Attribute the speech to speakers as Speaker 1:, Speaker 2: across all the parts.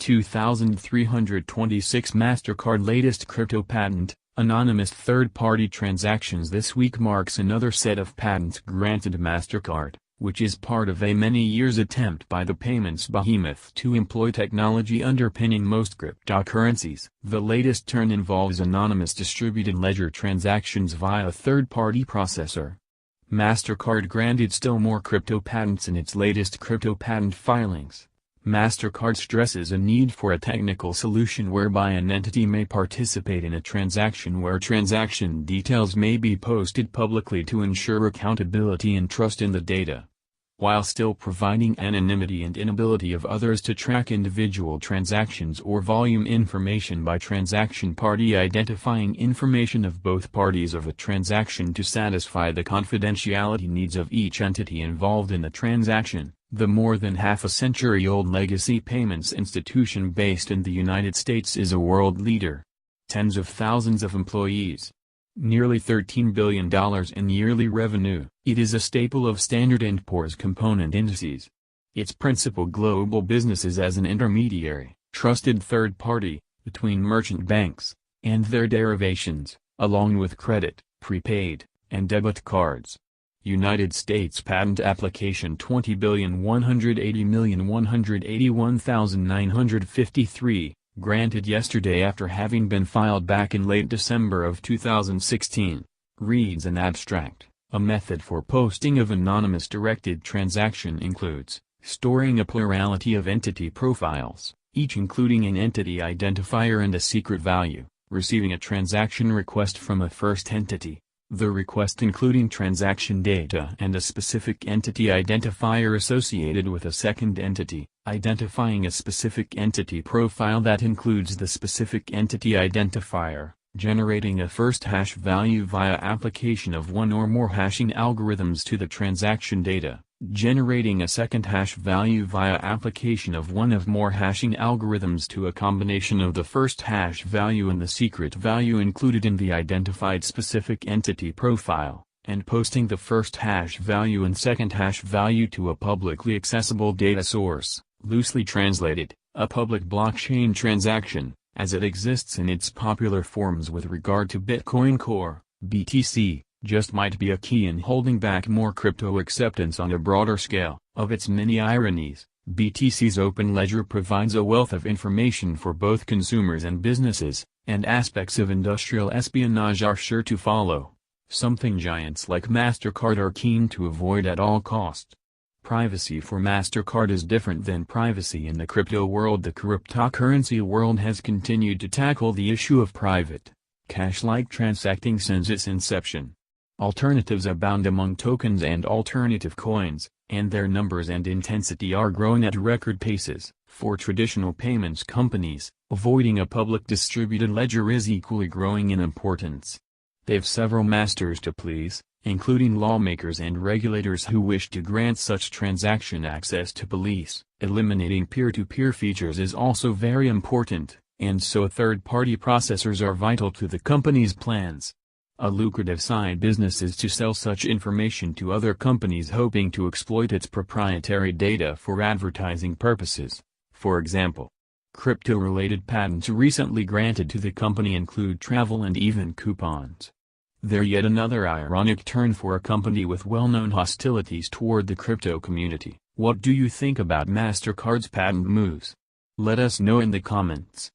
Speaker 1: 2326 Mastercard Latest Crypto Patent, anonymous third-party transactions. This week marks another set of patents granted Mastercard, which is part of a many-years attempt by the payments behemoth to employ technology underpinning most cryptocurrencies. The latest turn involves anonymous distributed ledger transactions via a third-party processor. Mastercard granted still more crypto patents in its latest crypto patent filings. Mastercard stresses a need for a technical solution whereby an entity may participate in a transaction where transaction details may be posted publicly to ensure accountability and trust in the data, while still providing anonymity and inability of others to track individual transactions or volume information by transaction party, identifying information of both parties of a transaction to satisfy the confidentiality needs of each entity involved in the transaction. The more than half-a-century-old legacy payments institution based in the United States is a world leader. Tens of thousands of employees. Nearly $13 billion in yearly revenue. It is a staple of Standard & Poor's component indices. Its principal global business is as an intermediary, trusted third party, between merchant banks, and their derivations, along with credit, prepaid, and debit cards. United States Patent Application 20,180,181,953, granted yesterday after having been filed back in late December of 2016, reads an abstract. A method for posting of anonymous directed transaction includes storing a plurality of entity profiles, each including an entity identifier and a secret value, receiving a transaction request from a first entity. The request including transaction data and a specific entity identifier associated with a second entity, identifying a specific entity profile that includes the specific entity identifier, generating a first hash value via application of one or more hashing algorithms to the transaction data, generating a second hash value via application of one of more hashing algorithms to a combination of the first hash value and the secret value included in the identified specific entity profile, and posting the first hash value and second hash value to a publicly accessible data source, loosely translated, a public blockchain transaction, as it exists in its popular forms with regard to Bitcoin Core, BTC. Just might be a key in holding back more crypto acceptance on a broader scale. Of its many ironies, BTC's open ledger provides a wealth of information for both consumers and businesses, and aspects of industrial espionage are sure to follow, something giants like Mastercard are keen to avoid at all costs. Privacy for Mastercard is different than privacy in the crypto world. The cryptocurrency world has continued to tackle the issue of private, cash-like transacting since its inception. Alternatives abound among tokens and alternative coins, and their numbers and intensity are growing at record paces. For traditional payments companies, avoiding a public distributed ledger is equally growing in importance. They've several masters to please, including lawmakers and regulators who wish to grant such transaction access to police. Eliminating peer-to-peer features is also very important, and so third-party processors are vital to the company's plans. A lucrative side business is to sell such information to other companies hoping to exploit its proprietary data for advertising purposes. For example, crypto-related patents recently granted to the company include travel and even coupons. They're yet another ironic turn for a company with well-known hostilities toward the crypto community. What do you think about Mastercard's patent moves? Let us know in the comments.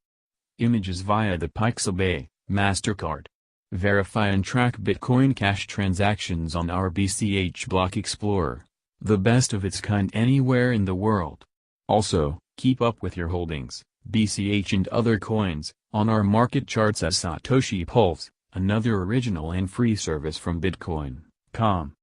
Speaker 1: Images via the Pixabay, Mastercard. Verify and track Bitcoin Cash transactions on our BCH Block Explorer, the best of its kind anywhere in the world. Also, keep up with your holdings, BCH and other coins, on our market charts as Satoshi Pulse, another original and free service from Bitcoin.com.